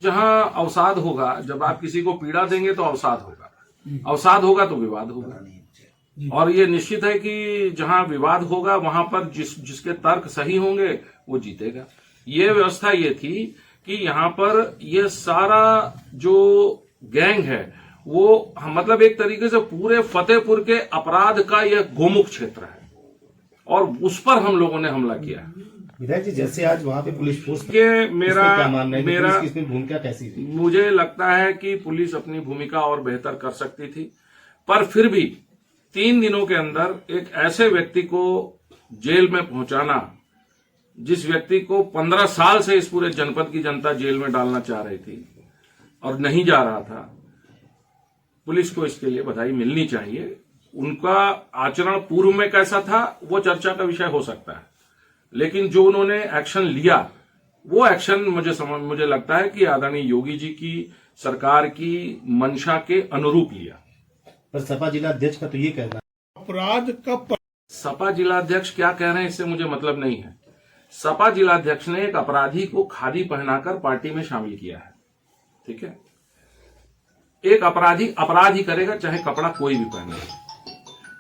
जहां अवसाद होगा, जब आप किसी को पीड़ा देंगे तो अवसाद होगा, अवसाद होगा तो विवाद होगा। और ये निश्चित है कि जहां विवाद होगा वहां पर जिसके तर्क सही होंगे वो जीतेगा। ये व्यवस्था ये थी कि यहाँ पर ये सारा जो गैंग है वो मतलब एक तरीके से पूरे फतेहपुर के अपराध का यह गोमुख क्षेत्र है और उस पर हम लोगों ने हमला किया। विधायक जी, जैसे आज वहाँ पे पुलिस फोर्स के मेरा क्या मानना है, मेरा पुलिस की इसमें भूमिका कैसी थी? मुझे लगता है कि पुलिस अपनी भूमिका और बेहतर कर सकती थी, पर फिर भी 3 दिनों के अंदर एक ऐसे व्यक्ति को जेल में पहुंचाना, जिस व्यक्ति को 15 साल से इस पूरे जनपद की जनता जेल में डालना चाह रही थी और नहीं जा रहा था, पुलिस को इसके लिए बधाई मिलनी चाहिए। उनका आचरण पूर्व में कैसा था वो चर्चा का विषय हो सकता है, लेकिन जो उन्होंने एक्शन लिया वो एक्शन मुझे लगता है कि आदरणीय योगी जी की सरकार की मंशा के अनुरूप लिया। पर सपा जिलाध्यक्ष का तो ये कहना है अपराध का सपा जिलाध्यक्ष क्या कह रहे हैं इससे मुझे मतलब नहीं है। सपा जिलाध्यक्ष ने एक अपराधी को खादी पहनाकर पार्टी में शामिल किया है, ठीक है। एक अपराधी अपराध ही करेगा चाहे कपड़ा कोई भी पहने।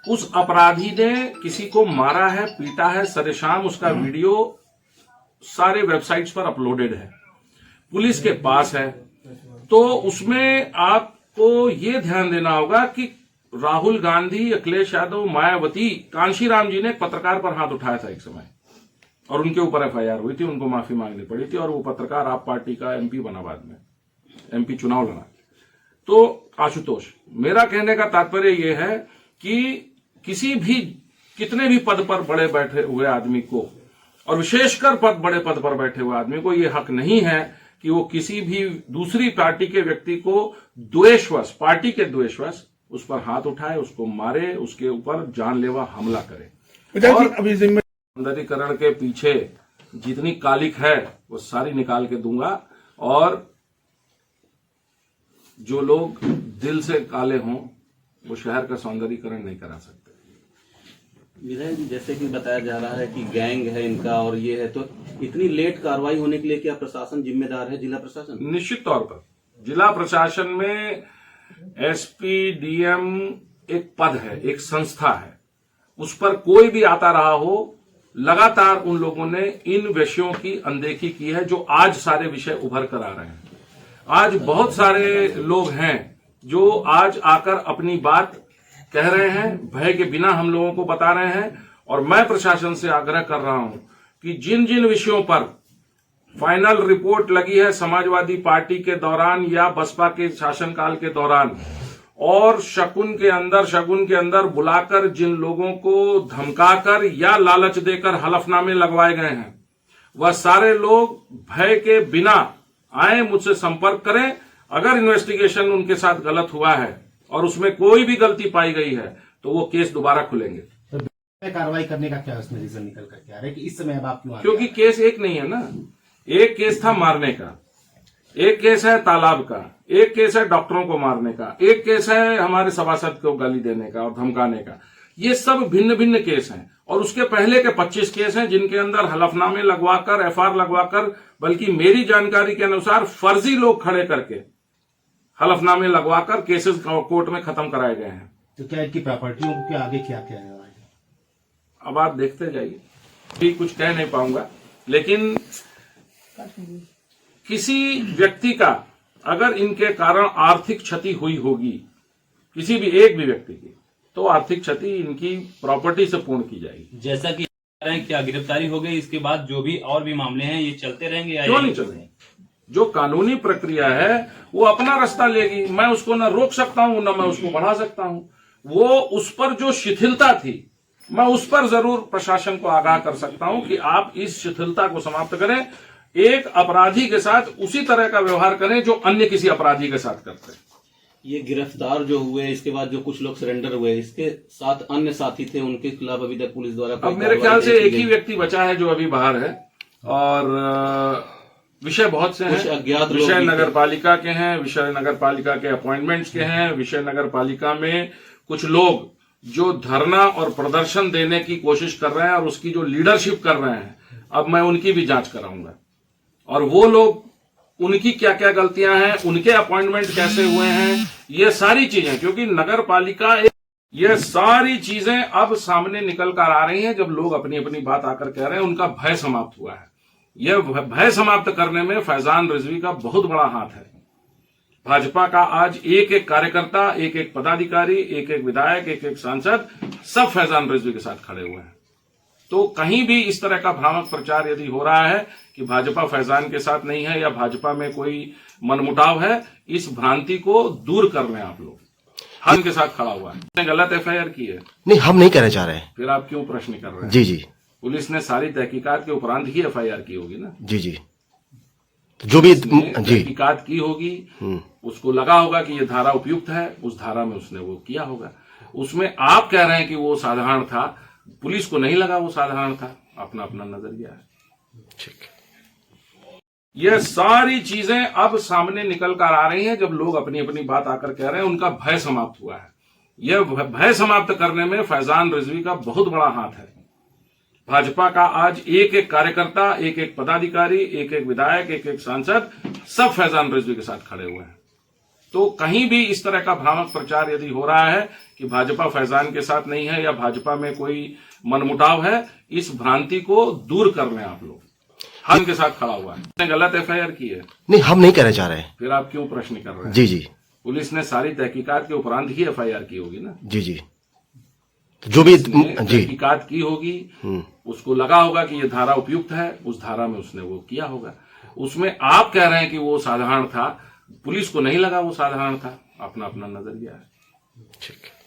उस अपराधी ने किसी को मारा है, पीटा है, सरेशाम उसका वीडियो सारे वेबसाइट्स पर अपलोडेड है, पुलिस के पास है। तो उसमें आपको ये ध्यान देना होगा कि राहुल गांधी, अखिलेश यादव, मायावती, कांशीराम जी ने एक पत्रकार पर हाथ उठाया था एक समय और उनके ऊपर एफआईआर हुई थी, उनको माफी मांगनी पड़ी थी और वो पत्रकार आप पार्टी का एमपी बना, बाद में एमपी चुनाव लड़ा। तो आशुतोष, मेरा कहने का तात्पर्य यह है कि किसी भी कितने भी पद पर बड़े बैठे हुए आदमी को और विशेषकर बड़े पद पर बैठे हुए आदमी को यह हक नहीं है कि वो किसी भी दूसरी पार्टी के व्यक्ति को द्वेषवश, पार्टी के द्वेषवश उस पर हाथ उठाए, उसको मारे, उसके ऊपर जानलेवा हमला करे। और अभी सौंदर्यीकरण के पीछे जितनी कालिक है वो सारी निकाल के दूंगा और जो लोग दिल से काले हों वो शहर का सौंदर्यीकरण नहीं करा सकते। विधायक जी, जैसे कि बताया जा रहा है कि गैंग है इनका और ये है, तो इतनी लेट कार्रवाई होने के लिए क्या प्रशासन जिम्मेदार है, जिला प्रशासन? निश्चित तौर पर जिला प्रशासन में एसपी, डीएम एक पद है, एक संस्था है, उस पर कोई भी आता रहा हो, लगातार उन लोगों ने इन विषयों की अनदेखी की है जो आज सारे विषय उभर कर आ रहे हैं। आज बहुत सारे लोग हैं जो आज आकर अपनी बात कह रहे हैं, भय के बिना हम लोगों को बता रहे हैं। और मैं प्रशासन से आग्रह कर रहा हूं कि जिन जिन विषयों पर फाइनल रिपोर्ट लगी है समाजवादी पार्टी के दौरान या बसपा के शासनकाल के दौरान, और शगुन के अंदर बुलाकर जिन लोगों को धमकाकर या लालच देकर हलफनामे लगवाए गए हैं, वह सारे लोग भय के बिना आए, मुझसे संपर्क करें। अगर इन्वेस्टिगेशन उनके साथ गलत हुआ है और उसमें कोई भी गलती पाई गई है तो वो केस दोबारा खुलेंगे। तो कार्रवाई करने का क्या उसमें रीजन निकल करके आ रहा है कि इस समय अब आप क्यों? क्योंकि केस एक नहीं है ना, एक केस था मारने का, एक केस है तालाब का, एक केस है डॉक्टरों को मारने का, एक केस है हमारे सभासद को गाली देने का और धमकाने का। ये सब भिन्न भिन्न केस हैं और उसके पहले के 25 केस हैं जिनके अंदर हलफनामे लगवाकर, एफआईआर लगवाकर, बल्कि मेरी जानकारी के अनुसार फर्जी लोग खड़े करके हलफनामे लगवाकर केसेस कोर्ट में खत्म कराए गए हैं। तो क्या इनकी प्रॉपर्टियों को क्या आगे क्या किया है? अब आप देखते जाइए, भी कुछ कह नहीं पाऊंगा, लेकिन किसी व्यक्ति का अगर इनके कारण आर्थिक क्षति हुई होगी, किसी भी एक भी व्यक्ति की, तो आर्थिक क्षति इनकी प्रॉपर्टी से पूर्ण की जाएगी। जैसा कि क्या गिरफ्तारी हो गई, इसके बाद जो भी और भी मामले हैं ये चलते रहेंगे या क्यों नहीं चलेंगे? जो कानूनी प्रक्रिया है वो अपना रास्ता लेगी, मैं उसको न रोक सकता हूं न मैं उसको बढ़ा सकता हूं। वो उस पर जो शिथिलता थी मैं उस पर जरूर प्रशासन को आगाह कर सकता हूं कि आप इस शिथिलता को समाप्त करें, एक अपराधी के साथ उसी तरह का व्यवहार करें जो अन्य किसी अपराधी के साथ करते हैं। ये गिरफ्तार जो हुए, इसके बाद जो कुछ लोग सरेंडर हुए, इसके साथ अन्य साथी थे, उनके खिलाफ अभी तक पुलिस द्वारा अब मेरे ख्याल से एक ही व्यक्ति बचा है जो अभी बाहर है और विषय बहुत से हैं। अज्ञात विषय नगर पालिका के हैं, विषय नगर पालिका के अपॉइंटमेंट्स के हैं, विषय नगर पालिका में कुछ लोग जो धरना और प्रदर्शन देने की कोशिश कर रहे हैं और उसकी जो लीडरशिप कर रहे हैं, अब मैं उनकी भी जांच कराऊंगा और वो लोग उनकी क्या क्या गलतियां हैं, उनके अपॉइंटमेंट कैसे हुए हैं, ये सारी चीजें, क्योंकि नगर पालिका ये सारी चीजें अब सामने निकल कर आ रही हैं। जब लोग अपनी अपनी बात आकर कह रहे हैं, उनका भय समाप्त हुआ है। यह भय समाप्त करने में फैजान रिजवी का बहुत बड़ा हाथ है। भाजपा का आज एक एक कार्यकर्ता, एक एक पदाधिकारी, एक एक विधायक, एक एक सांसद, सब फैजान रिजवी के साथ खड़े हुए हैं। तो कहीं भी इस तरह का भ्रामक प्रचार यदि हो रहा है कि भाजपा फैजान के साथ नहीं है या भाजपा में कोई मनमुटाव है, इस भ्रांति को दूर कर लें आप लोग। हम के साथ खड़ा हुआ है, उसने गलत एफआईआर की है। नहीं, हम नहीं कहना चाह रहे हैं। फिर आप क्यों प्रश्न कर रहे हैं? जी जी पुलिस ने सारी तहकीकात के उपरांत ही एफआईआर की होगी ना। जी जी, जो भी उसने जी तहकीकात की होगी, उसको लगा होगा कि ये धारा उपयुक्त है, उस धारा में उसने वो किया होगा। उसमें आप कह रहे हैं कि वो साधारण था, पुलिस को नहीं लगा वो साधारण था। अपना अपना नजरिया है। ठीक है। ये सारी चीजें अब सामने निकल कर आ रही हैं। जब लोग अपनी अपनी बात आकर कह रहे हैं, उनका भय समाप्त हुआ है। यह भय समाप्त करने में फैजान रिजवी का बहुत बड़ा हाथ है। भाजपा का आज एक एक कार्यकर्ता, एक एक पदाधिकारी, एक एक विधायक, एक एक सांसद, सब फैजान रिजवी के साथ खड़े हुए हैं। तो कहीं भी इस तरह का भ्रामक प्रचार यदि हो रहा है कि भाजपा फैजान के साथ नहीं है या भाजपा में कोई मनमुटाव है, इस भ्रांति को दूर कर लें आप लोग। हम के साथ खड़ा हुआ है, उसने गलत एफआईआर की है। नहीं, हम नहीं कहना चाह रहे हैं। फिर आप क्यों प्रश्न कर रहे हैं? जी जी पुलिस ने सारी तहकीकात के उपरांत ही एफआईआर की होगी ना। जी जी, जो भी उसने जी तहकीकात की होगी, उसको लगा होगा कि ये धारा उपयुक्त है, उस धारा में उसने वो किया होगा। उसमें आप कह रहे हैं कि वो साधारण था, पुलिस को नहीं लगा वो साधारण था। अपना अपना नजरिया है। ठीक है।